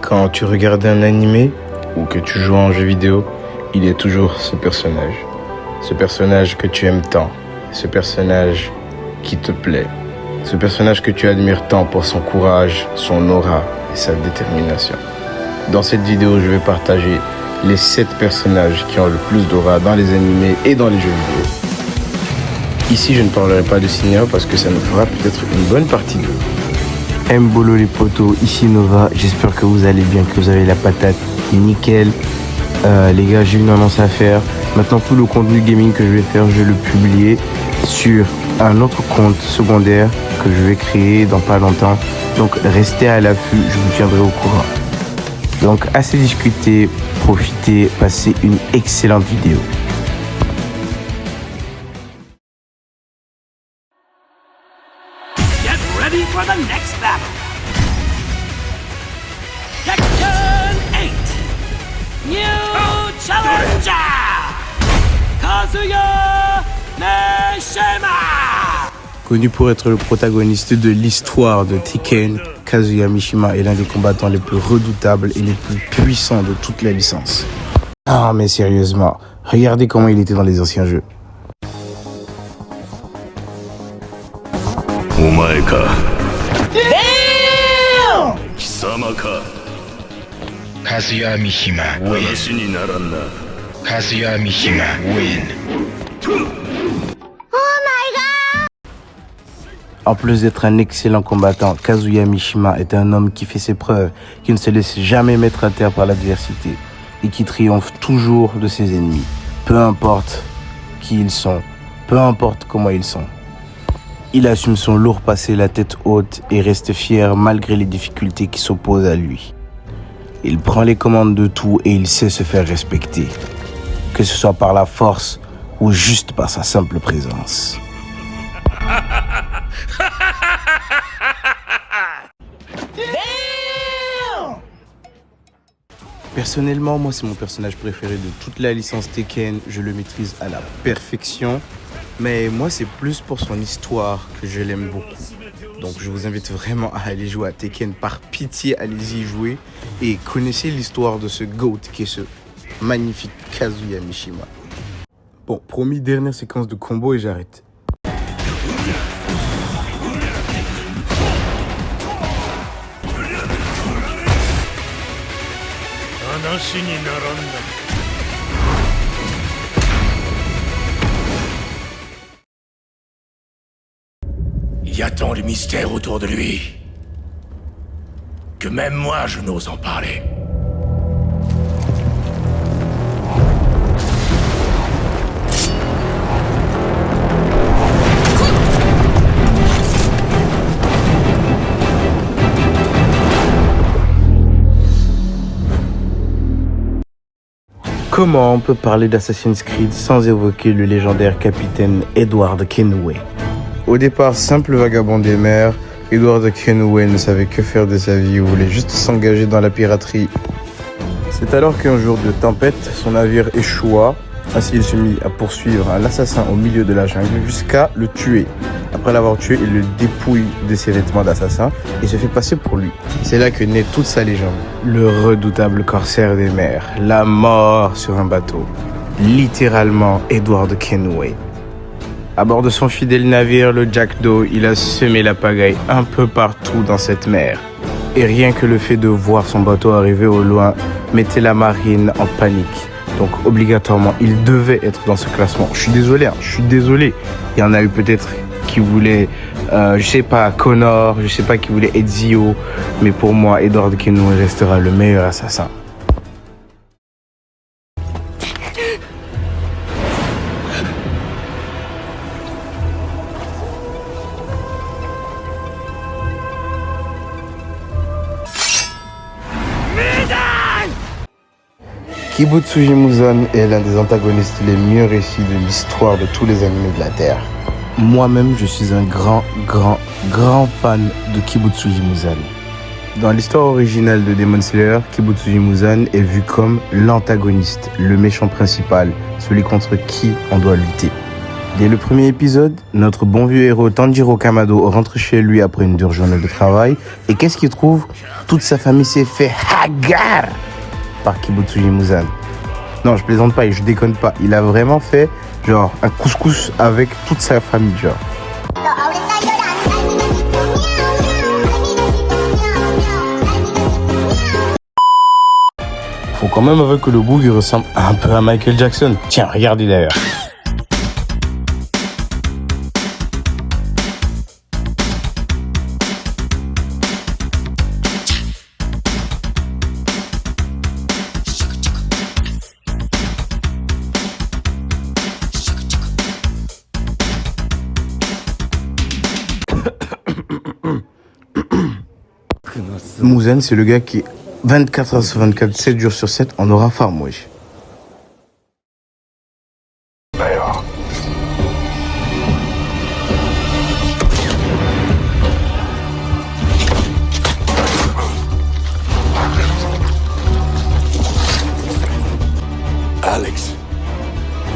Quand tu regardes un animé ou que tu joues à un jeu vidéo, il y a toujours ce personnage. Ce personnage que tu aimes tant. Ce personnage qui te plaît. Ce personnage que tu admires tant pour son courage, son aura et sa détermination. Dans cette vidéo, je vais partager les 7 personnages qui ont le plus d'aura dans les animés et dans les jeux vidéo. Ici, je ne parlerai pas de cinéma parce que ça nous fera peut-être une bonne partie d'eux. Mbolo les potos, ici Nova, j'espère que vous allez bien, que vous avez la patate nickel. Les gars, j'ai une annonce à faire. Maintenant, tout le contenu gaming que je vais faire, je vais le publier sur un autre compte secondaire que je vais créer dans pas longtemps. Donc, restez à l'affût, je vous tiendrai au courant. Donc, assez discuté, profitez, passez une excellente vidéo. Get ready for the next battle. Tekken 8. New Challenger. Kazuya Mishima. Connu pour être le protagoniste de l'histoire de Tekken, Kazuya Mishima est l'un des combattants les plus redoutables et les plus puissants de toute la licence. Ah mais sérieusement, regardez comment il était dans les anciens jeux. Kazuya Mishima win. Kazuya Mishima win. En plus d'être un excellent combattant, Kazuya Mishima est un homme qui fait ses preuves, qui ne se laisse jamais mettre à terre par l'adversité et qui triomphe toujours de ses ennemis, peu importe qui ils sont, peu importe comment ils sont. Il assume son lourd passé la tête haute et reste fier malgré les difficultés qui s'opposent à lui. Il prend les commandes de tout et il sait se faire respecter, que ce soit par la force ou juste par sa simple présence. Personnellement, moi c'est mon personnage préféré de toute la licence Tekken, je le maîtrise à la perfection, mais moi c'est plus pour son histoire que je l'aime beaucoup. Donc je vous invite vraiment à aller jouer à Tekken, par pitié allez-y jouer et connaissez l'histoire de ce GOAT qui est ce magnifique Kazuya Mishima. Bon, promis, dernière séquence de combo et j'arrête. Il y a tant de mystères autour de lui que même moi je n'ose en parler. Comment on peut parler d'Assassin's Creed sans évoquer le légendaire capitaine Edward Kenway? Au départ, simple vagabond des mers, Edward Kenway ne savait que faire de sa vie, il voulait juste s'engager dans la piraterie. C'est alors qu'un jour de tempête, son navire échoua. Ainsi, il se mit à poursuivre un assassin au milieu de la jungle jusqu'à le tuer. Après l'avoir tué, il le dépouille de ses vêtements d'assassin et se fait passer pour lui. C'est là que naît toute sa légende. Le redoutable corsaire des mers, la mort sur un bateau. Littéralement, Edward Kenway. À bord de son fidèle navire, le Jackdaw, il a semé la pagaille un peu partout dans cette mer. Et rien que le fait de voir son bateau arriver au loin mettait la marine en panique. Donc obligatoirement, il devait être dans ce classement. Je suis désolé. Il y en a eu peut-être qui voulaient, je sais pas, Connor, je sais pas qui voulait Ezio. Mais pour moi, Edward Kenway restera le meilleur assassin. Kibutsuji Muzan est l'un des antagonistes les mieux réussis de l'histoire de tous les animés de la Terre. Moi-même, je suis un grand fan de Kibutsuji Muzan. Dans l'histoire originale de Demon Slayer, Kibutsuji Muzan est vu comme l'antagoniste, le méchant principal, celui contre qui on doit lutter. Dès le premier épisode, notre bon vieux héros Tanjiro Kamado rentre chez lui après une dure journée de travail et qu'est-ce qu'il trouve? Toute sa famille s'est fait hagar par Kibutsuji Muzan. Non, je plaisante pas et je déconne pas. Il a vraiment fait genre un couscous avec toute sa famille, genre. Faut quand même avouer que le boug il ressemble un peu à Michael Jackson. Tiens, regardez d'ailleurs. Muzan, c'est le gars qui 24 heures sur 24, 7 jours sur 7 en aura farm, wesh. Alex,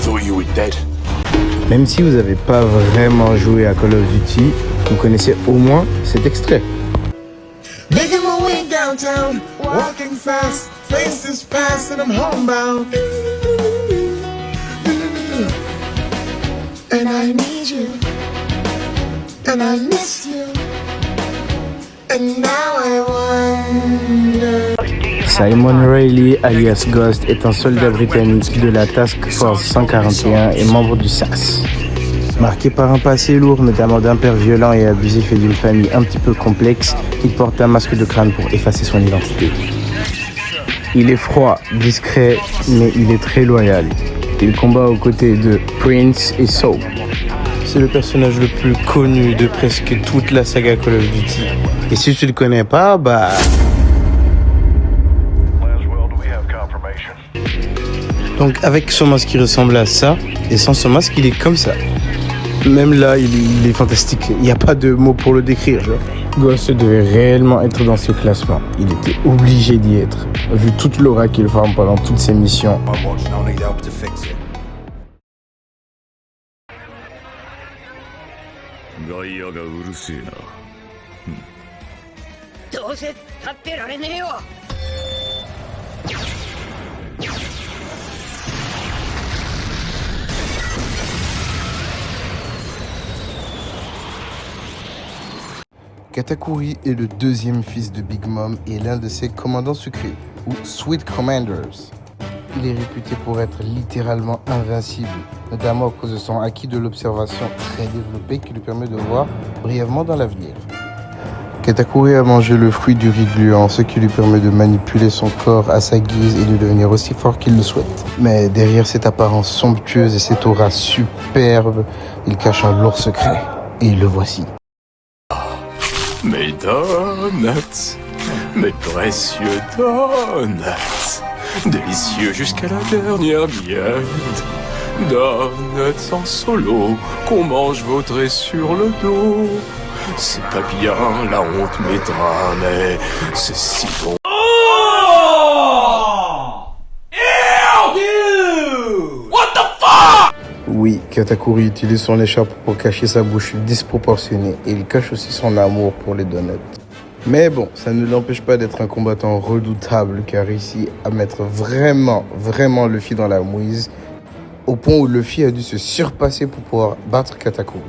thought you were dead. Même si vous n'avez pas vraiment joué à Call of Duty, vous connaissez au moins cet extrait. Making my way downtown, walking fast, faces fast, and I'm homebound. And I need you, and I miss you, and now I wonder. Simon Riley, alias Ghost, est un soldat britannique de la Task Force 141 et membre du SAS. Marqué par un passé lourd, notamment d'un père violent et abusif et d'une famille un petit peu complexe, il porte un masque de crâne pour effacer son identité. Il est froid, discret, mais il est très loyal. Il combat aux côtés de Prince et Soap. C'est le personnage le plus connu de presque toute la saga Call of Duty. Et si tu le connais pas, bah... Donc avec son masque qui ressemble à ça, et sans son masque il est comme ça. Même là il est fantastique, il n'y a pas de mots pour le décrire. Genre. Ghost devait réellement être dans ce classement, il était obligé d'y être, vu toute l'aura qu'il forme pendant toutes ses missions. Katakuri est le deuxième fils de Big Mom et l'un de ses commandants secrets, ou Sweet Commanders. Il est réputé pour être littéralement invincible, notamment à cause de son acquis de l'observation très développé qui lui permet de voir brièvement dans l'avenir. Katakuri a mangé le fruit du riz gluant, ce qui lui permet de manipuler son corps à sa guise et de devenir aussi fort qu'il le souhaite. Mais derrière cette apparence somptueuse et cette aura superbe, il cache un lourd secret, et le voici. Mes donuts, mes précieux donuts, délicieux jusqu'à la dernière miette. Donuts en solo, qu'on mange vautré sur le dos. C'est pas bien, la honte m'étreint, mais c'est si bon. Oui, Katakuri utilise son écharpe pour cacher sa bouche disproportionnée et il cache aussi son amour pour les donuts. Mais bon, ça ne l'empêche pas d'être un combattant redoutable qui a réussi à mettre vraiment Luffy dans la mouise au point où Luffy a dû se surpasser pour pouvoir battre Katakuri.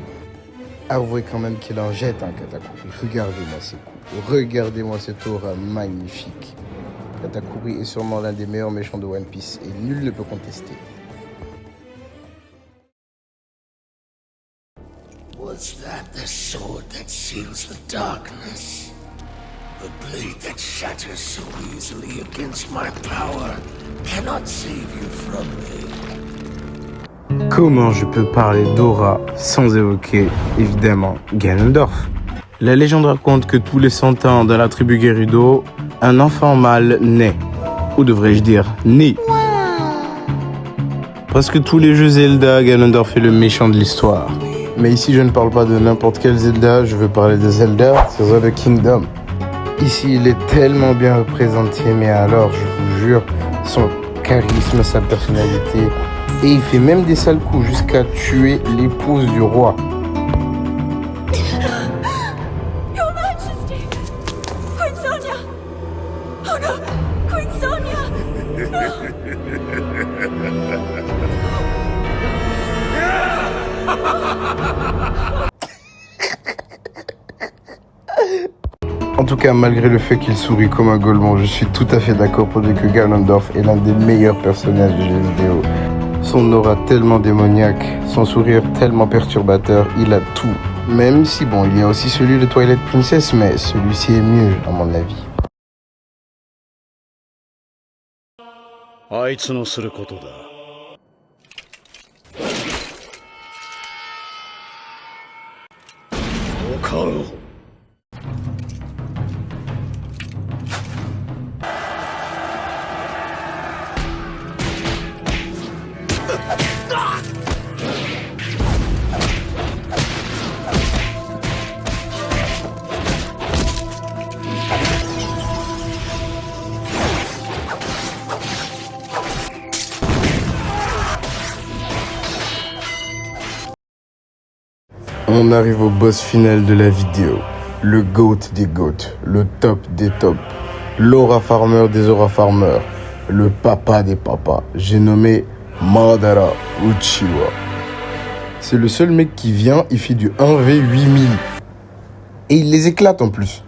Avouez quand même qu'il en jette un Katakuri. Regardez-moi ces coups, regardez-moi cette aura magnifique. Katakuri est sûrement l'un des meilleurs méchants de One Piece et nul ne peut contester. Was that the sword that seals the darkness? The blade that shatters so easily against my power cannot save you from me. Comment je peux parler d'Aura sans évoquer, évidemment, Ganondorf? La légende raconte que tous les 100 ans dans la tribu Gerudo, un enfant mâle naît. Ou devrais-je dire, né. Parce que tous les jeux Zelda, Ganondorf est le méchant de l'histoire. Mais ici, je ne parle pas de n'importe quel Zelda, je veux parler de Zelda, Tears of the Kingdom. Ici, il est tellement bien représenté, mais alors, je vous jure, son charisme, sa personnalité, Et il fait même des sales coups jusqu'à tuer l'épouse du roi. Your Majesty! Queen Sonia! Oh no! Queen Sonia! En tout cas, malgré le fait qu'il sourit comme un golemon, je suis tout à fait d'accord pour dire que Ganondorf est l'un des meilleurs personnages de jeux vidéo. Son aura tellement démoniaque, son sourire tellement perturbateur, il a tout. Même si bon, il y a aussi celui de Twilight Princess, mais celui-ci est mieux à mon avis. あいつのすることだ。おかろう。On arrive au boss final de la vidéo. Le GOAT des GOAT, le top des tops, l'aura farmer des aura farmers, le papa des papas. J'ai nommé Madara Uchiwa. C'est le seul mec qui vient, il fait du 1v8000. Et il les éclate en plus.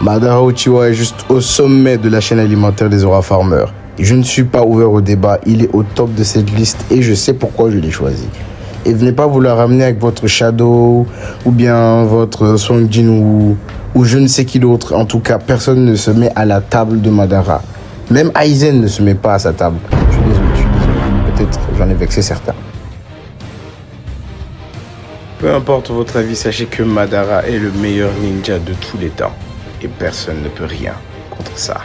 Madara Uchiwa est juste au sommet de la chaîne alimentaire des aura farmers. Je ne suis pas ouvert au débat, il est au top de cette liste et je sais pourquoi je l'ai choisi. Et venez pas vous la ramener avec votre Shadow ou bien votre Song Jinwoo ou je ne sais qui d'autre. En tout cas, personne ne se met à la table de Madara. Même Aizen ne se met pas à sa table. Je suis désolé. Peut-être j'en ai vexé certains. Peu importe votre avis, sachez que Madara est le meilleur ninja de tous les temps. Et personne ne peut rien contre ça.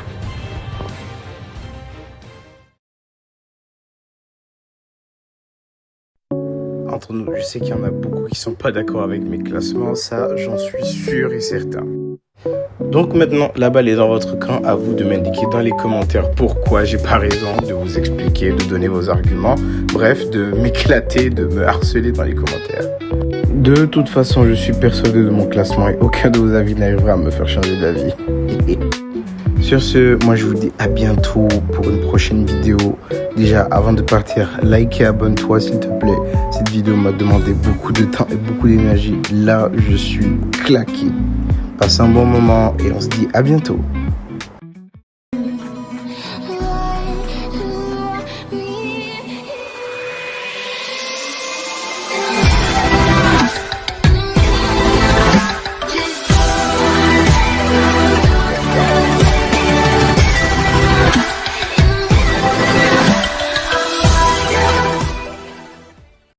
Entre nous, je sais qu'il y en a beaucoup qui sont pas d'accord avec mes classements, ça j'en suis sûr et certain. Donc maintenant, la balle est dans votre camp, à vous de m'indiquer dans les commentaires pourquoi j'ai pas raison, de vous expliquer, de donner vos arguments, bref, de m'éclater, de me harceler dans les commentaires. De toute façon, je suis persuadé de mon classement et aucun de vos avis n'arrivera à me faire changer d'avis. Sur ce, moi je vous dis à bientôt pour une prochaine vidéo. Déjà, avant de partir, like et abonne-toi s'il te plaît. Cette vidéo m'a demandé beaucoup de temps et beaucoup d'énergie. Là, je suis claqué. Passe un bon moment et on se dit à bientôt.